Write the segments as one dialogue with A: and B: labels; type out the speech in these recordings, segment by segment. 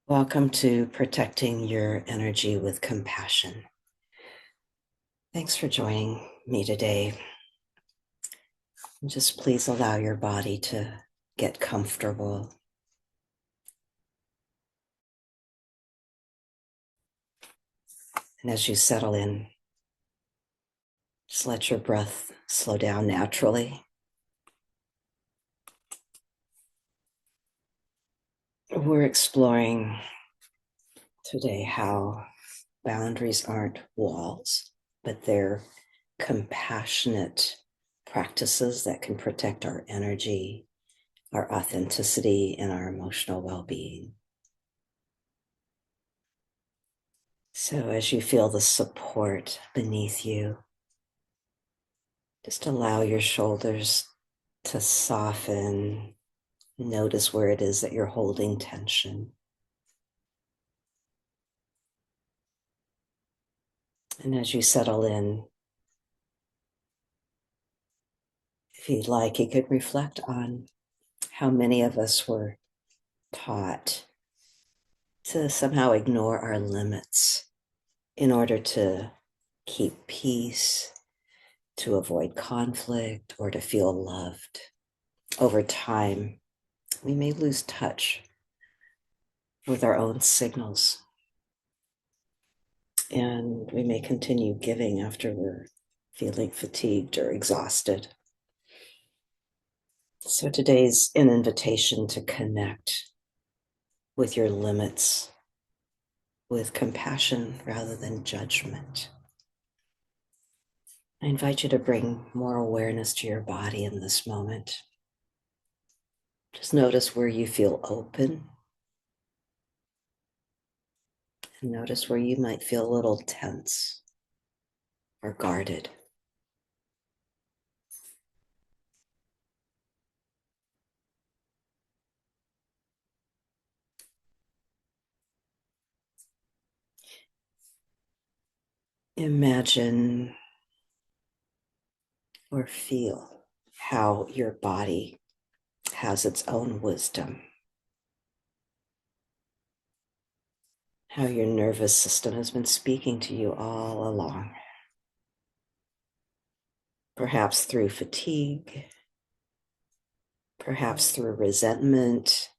A: Welcome to Protecting Your Energy with Compassion. Thanks for joining me today. And just please allow your body to get comfortable. And as you settle in, just let your breath slow down naturally. We're exploring today how boundaries aren't walls, but they're compassionate practices that can protect our energy, our authenticity, and our emotional well-being. So as you feel the support beneath you, just allow your shoulders to soften. Notice where it is that you're holding tension. And as you settle in, if you'd like, you could reflect on how many of us were taught to somehow ignore our limits in order to keep peace, to avoid conflict, or to feel loved. Over time, we may lose touch with our own signals, and we may continue giving after we're feeling fatigued or exhausted. So today's an invitation to connect with your limits with compassion rather than judgment. I invite you to bring more awareness to your body in this moment. Just notice where you feel open, and notice where you might feel a little tense or guarded. Imagine or feel how your body has its own wisdom, how your nervous system has been speaking to you all along, perhaps through fatigue, perhaps through resentment,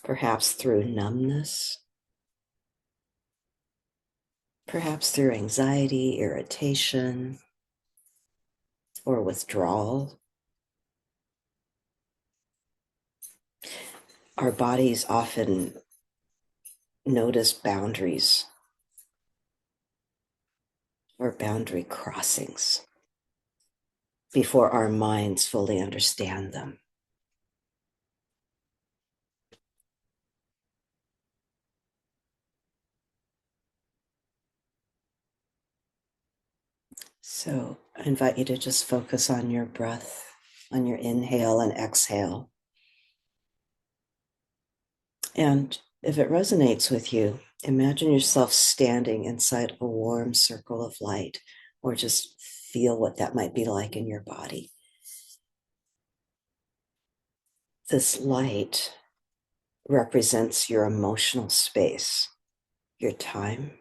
A: perhaps through numbness, perhaps through anxiety, irritation, or withdrawal. Our bodies often notice boundaries or boundary crossings before our minds fully understand them. So I invite you to just focus on your breath, on your inhale and exhale. And if it resonates with you, imagine yourself standing inside a warm circle of light, or just feel what that might be like in your body. This light represents your emotional space, your time,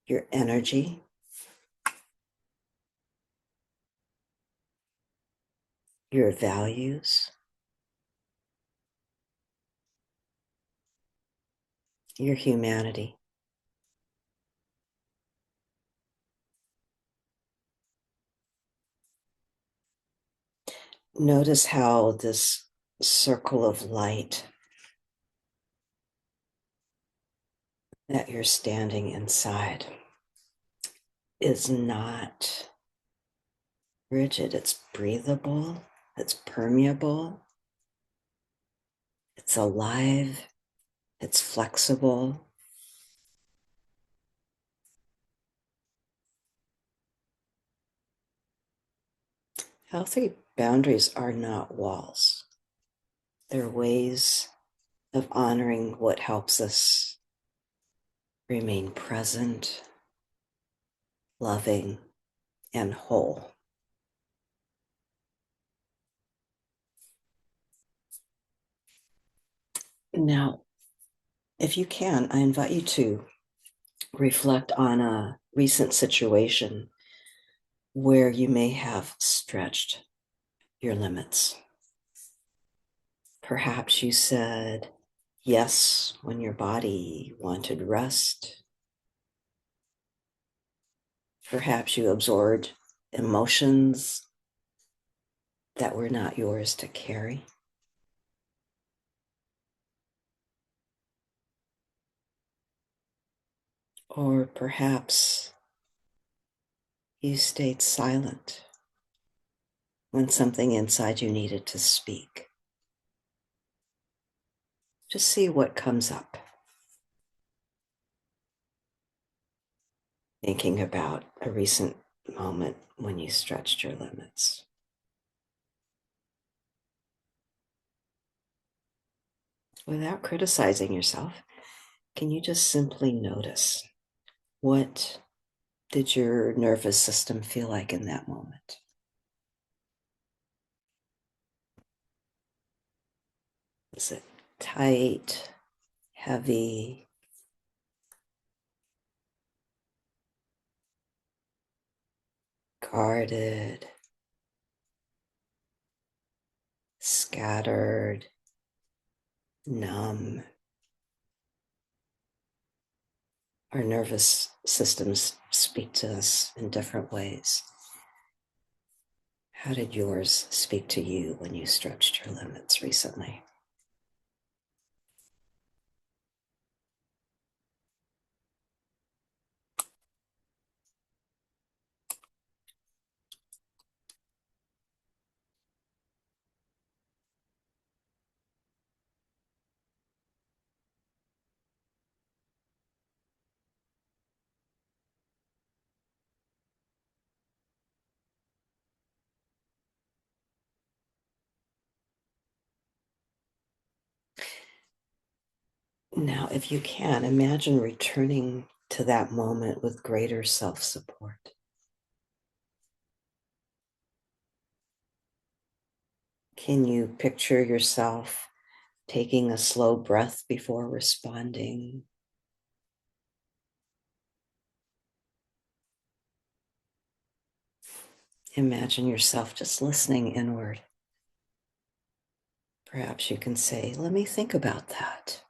A: your energy, your values, your humanity. Notice how this circle of light that you're standing inside is not rigid. It's breathable, it's permeable, it's alive, it's flexible. Healthy boundaries are not walls. They're ways of honoring what helps us remain present, loving, and whole. Now, if you can, I invite you to reflect on a recent situation where you may have stretched your limits. Perhaps you said yes when your body wanted rest. Perhaps you absorbed emotions that were not yours to carry. Or perhaps you stayed silent when something inside you needed to speak. Just see what comes up. Thinking about a recent moment when you stretched your limits. Without criticizing yourself, can you just simply notice what did your nervous system feel like in that moment? Was it tight, heavy, guarded, scattered, numb? Our nervous systems speak to us in different ways. How did yours speak to you when you stretched your limits recently? Now, if you can, imagine returning to that moment with greater self-support. Can you picture yourself taking a slow breath before responding? Imagine yourself just listening inward. Perhaps you can say, let me think about that.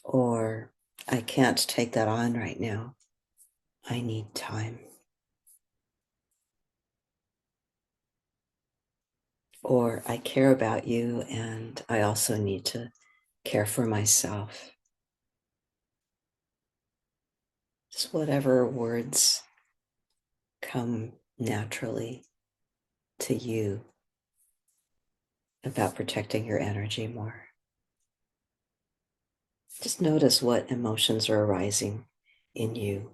A: Or, I can't take that on right now. I need time. Or, I care about you and I also need to care for myself. Just whatever words come naturally to you about protecting your energy more. Just notice what emotions are arising in you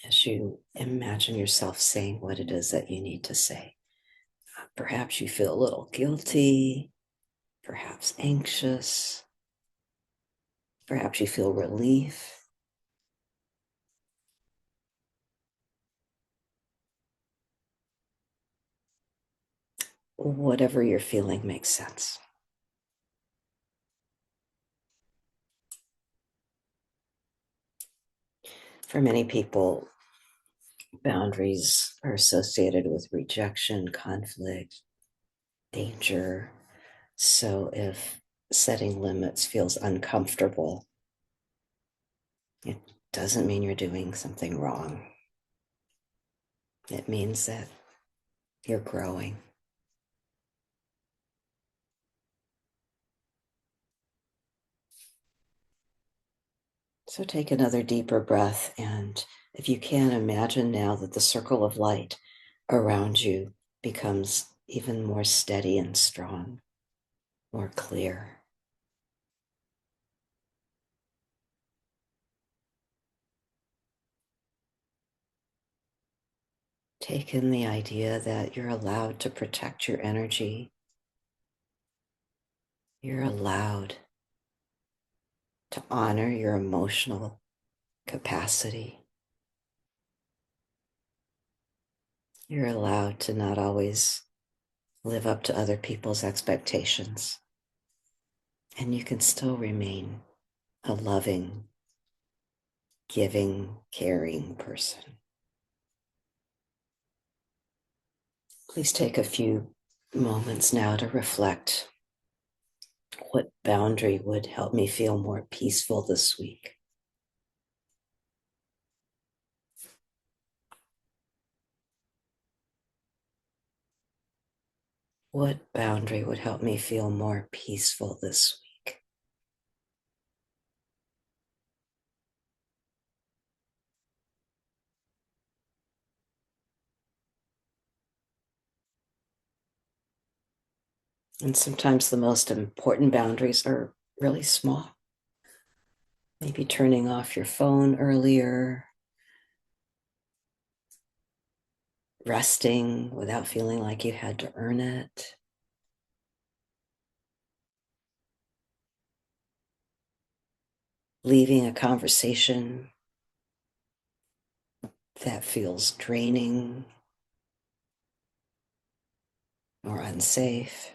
A: as you imagine yourself saying what it is that you need to say. Perhaps you feel a little guilty, perhaps anxious, perhaps you feel relief. Whatever you're feeling makes sense. For many people, boundaries are associated with rejection, conflict, danger. So if setting limits feels uncomfortable, it doesn't mean you're doing something wrong. It means that you're growing. So take another deeper breath, and if you can, imagine now that the circle of light around you becomes even more steady and strong, more clear. Take in the idea that you're allowed to protect your energy. You're allowed to honor your emotional capacity. You're allowed to not always live up to other people's expectations. And you can still remain a loving, giving, caring person. Please take a few moments now to reflect. What boundary would help me feel more peaceful this week? What boundary would help me feel more peaceful this week? And sometimes the most important boundaries are really small. Maybe turning off your phone earlier, resting without feeling like you had to earn it, leaving a conversation that feels draining or unsafe,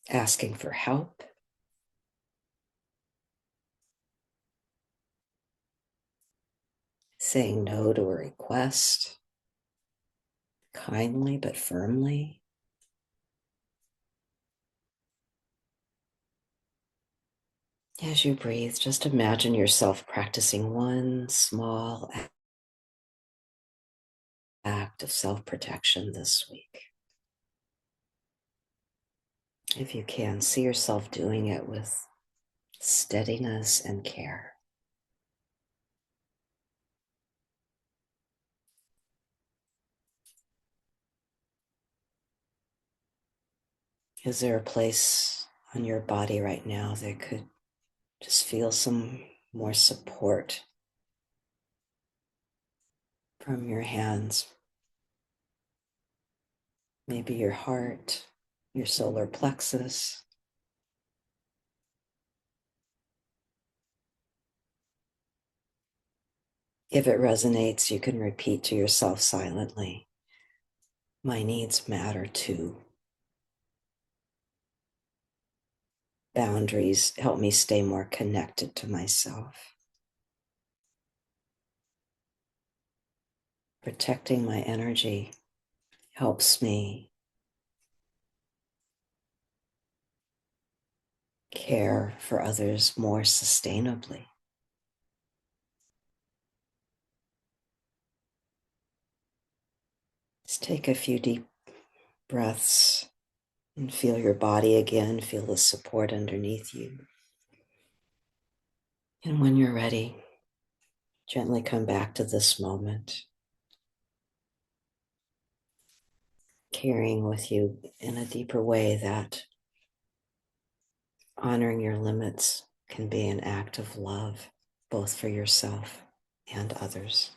A: asking for help, saying no to a request, kindly but firmly. As you breathe, just imagine yourself practicing one small act of self-protection this week. If you can, see yourself doing it with steadiness and care. Is there a place on your body right now that could just feel some more support from your hands? Maybe your heart, your solar plexus. If it resonates, you can repeat to yourself silently, my needs matter too. Boundaries help me stay more connected to myself. Protecting my energy helps me care for others more sustainably. Just take a few deep breaths and feel your body again. Feel the support underneath you. And when you're ready, gently come back to this moment, carrying with you in a deeper way that honoring your limits can be an act of love, both for yourself and others.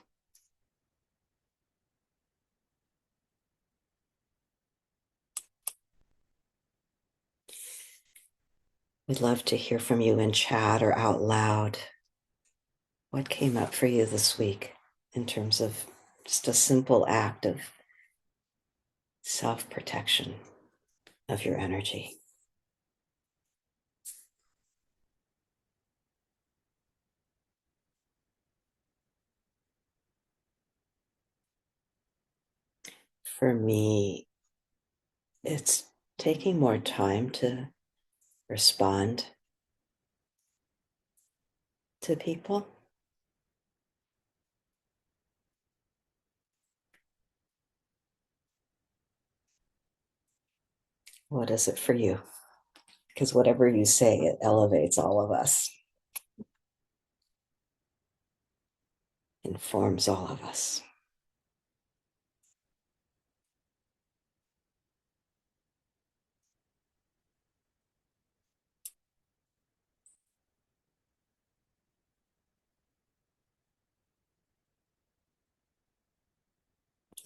A: We'd love to hear from you in chat or out loud. What came up for you this week in terms of just a simple act of self-protection of your energy? For me, it's taking more time to respond to people. What is it for you? Because whatever you say, it elevates all of us, informs all of us.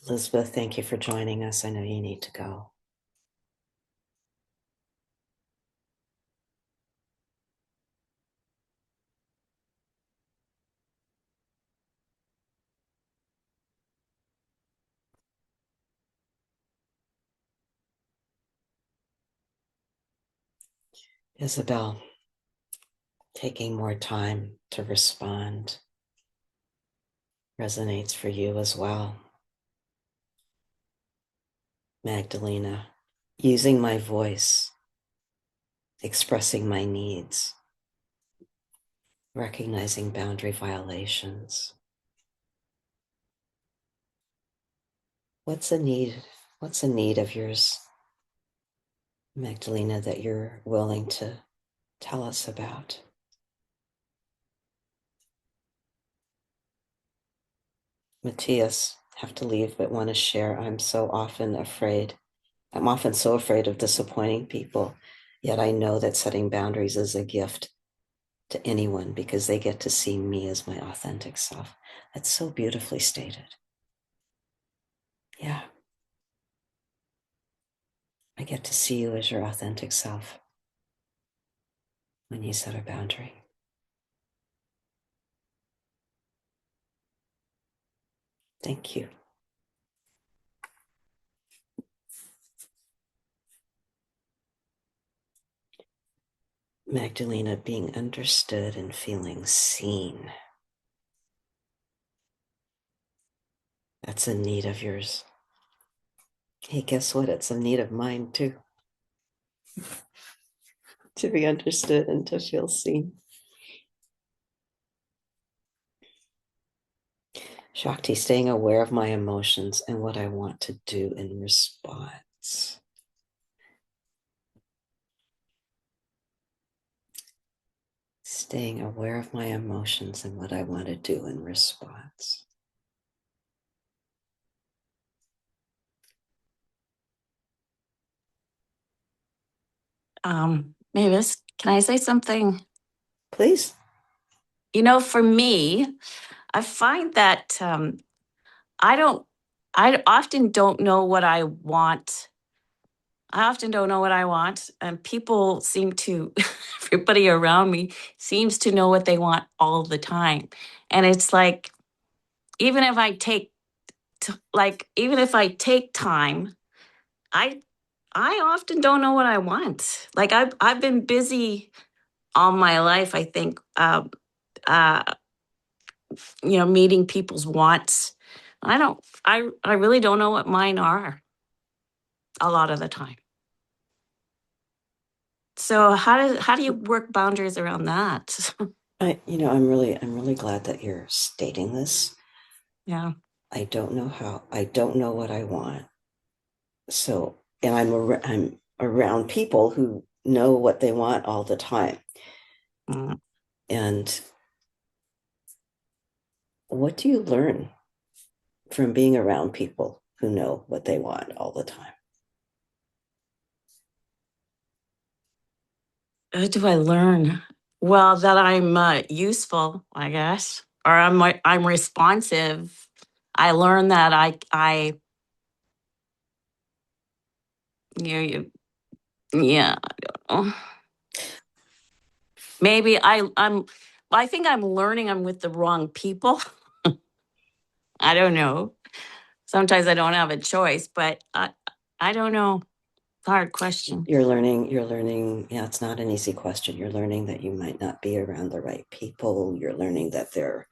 A: Elizabeth, thank you for joining us. I know you need to go. Isabel, taking more time to respond resonates for you as well. Magdalena, using my voice, expressing my needs, recognizing boundary violations. What's a need? What's a need of yours, Magdalena, that you're willing to tell us about? Matthias, have to leave, but want to share. I'm often so afraid of disappointing people, yet I know that setting boundaries is a gift to anyone because they get to see me as my authentic self. That's so beautifully stated. Yeah, I get to see you as your authentic self when you set a boundary. Thank you. Magdalena, being understood and feeling seen. That's a need of yours. Hey, guess what? It's a need of mine too. To be understood and to feel seen. Shakti, staying aware of my emotions and what I want to do in response. Staying aware of my emotions and what I want to do in response.
B: Mavis, can I say something?
A: Please.
B: For me, I find that I often don't know what I want. I often don't know what I want, and people seem to, everybody around me seems to know what they want all the time. And it's like, even if I take, even if I take time, I, I often don't know what I want. Like I've been busy all my life, I think, uh, meeting people's wants. I really don't know what mine are a lot of the time. So how do you work boundaries around that?
A: I'm really glad that you're stating this.
B: Yeah.
A: I don't know how. I don't know what I want. So, and I'm around people who know what they want all the time.
B: Mm.
A: And what do you learn from being around people who know what they want all the time?
B: What do I learn? Well, that I'm useful, I guess, or I'm responsive. I learned that I you yeah. Oh, maybe I think I'm learning I'm with the wrong people. I don't know. Sometimes I don't have a choice, but I don't know. Hard question.
A: You're learning, yeah, it's not an easy question. You're learning that you might not be around the right people. You're learning that they're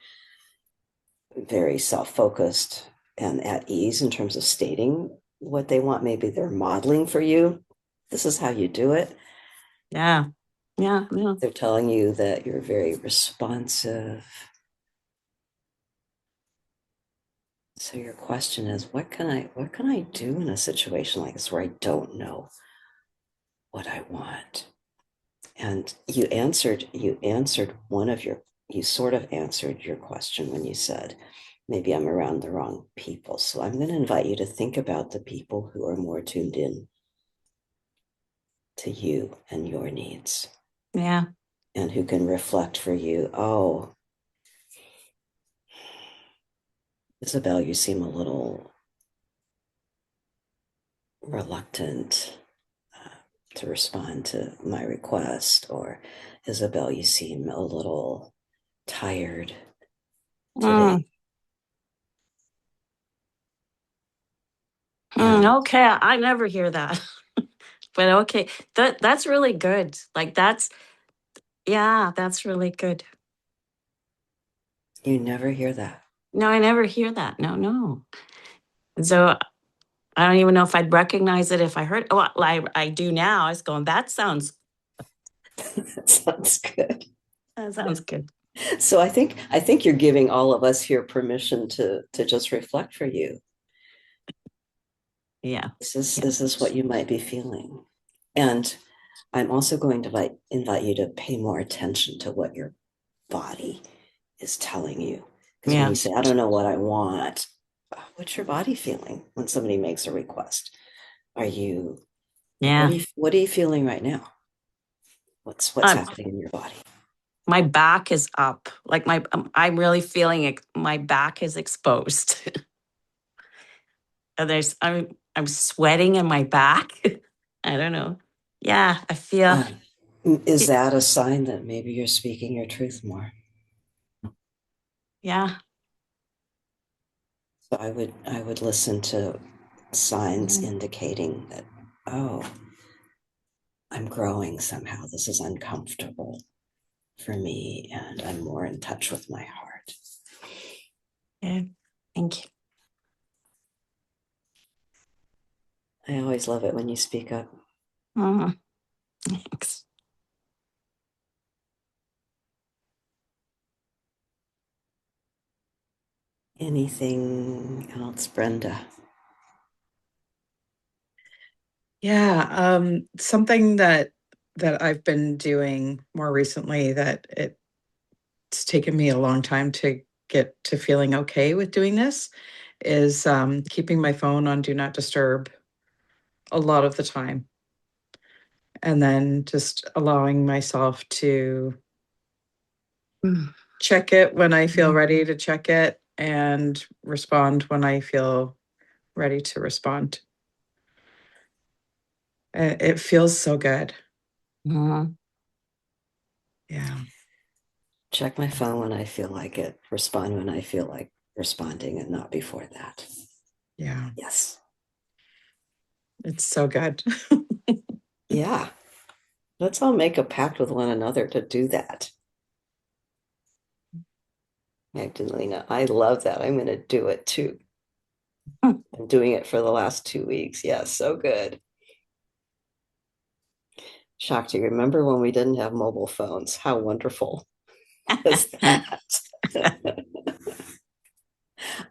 A: very self-focused and at ease in terms of stating what they want. Maybe they're modeling for you. This is how you do it.
B: Yeah. Yeah. Yeah.
A: They're telling you that you're very responsive. So your question is, what can I do in a situation like this where I don't know what I want? And you sort of answered your question when you said, maybe I'm around the wrong people. So I'm going to invite you to think about the people who are more tuned in to you and your needs
B: Yeah.
A: and who can reflect for you. Oh, Isabel, you seem a little reluctant to respond to my request, or Isabel, you seem a little tired today.
B: Mm.
A: And
B: Okay. I never hear that. But okay, that's really good. Like yeah, that's really good.
A: You never hear that.
B: No, I never hear that. No, no. So I don't even know if I'd recognize it if I heard. Well, I do now. I was going.
A: That sounds good.
B: That sounds good.
A: So I think you're giving all of us here permission to just reflect for you.
B: Yeah, yeah,
A: This is what you might be feeling. And I'm also going to invite you to pay more attention to what your body is telling you. Because when
B: yeah,
A: you say, I don't know what I want, what's your body feeling when somebody makes a request? Are you like
B: yeah.
A: what are you feeling right now? What's
B: Um,
A: happening in your body?
B: my back is up. Like I'm really feeling it. My back is exposed. And I'm sweating in my back. I don't know. Yeah, I feel.
A: Um, is that a sign that maybe you're speaking your truth more?
B: Yeah.
A: So I would listen to signs
B: Mm,
A: indicating that, oh, I'm growing somehow. This is uncomfortable for me, and I'm more in touch with my heart.
B: yeah. Thank you.
A: I always love it when you speak up.
B: Mm, thanks.
A: Anything else, Brenda?
C: Yeah, something that I've been doing more recently that it's taken me a long time to get to feeling okay with doing this is keeping my phone on do not disturb a lot of the time, and then just allowing myself to
B: Mm,
C: check it when I feel
B: mm,
C: ready to check it and respond when I feel ready to respond. It feels so good.
B: mm.
C: Yeah,
A: Check my phone when I feel like it, respond when I feel like responding, and not before that.
C: yeah,
A: Yes.
C: it's so good.
A: Yeah. Let's all make a pact with one another to do that. Magdalena, I love that. I'm going to do it too. I'm doing it for the last 2 weeks. Yes, so good. Shakti, remember when we didn't have mobile phones? How wonderful was that?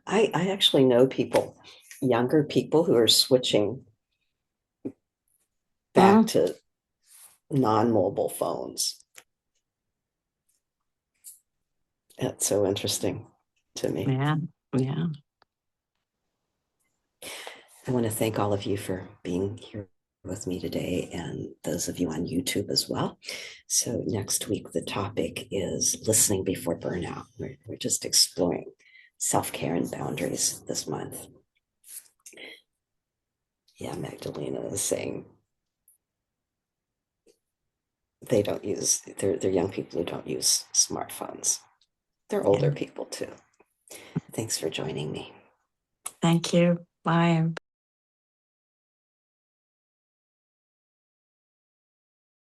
A: I actually know people, younger people, who are switching back
B: Mm,
A: to non-mobile phones. That's so interesting to me.
B: yeah, yeah.
A: I want to thank all of you for being here with me today, and those of you on YouTube as well. So next week, the topic is listening before burnout. We're just exploring self-care and boundaries this month. Yeah, Magdalena is saying they're young people who don't use smartphones. They're
B: Yeah.
A: older people too. Thanks for joining me.
B: Thank you. Bye.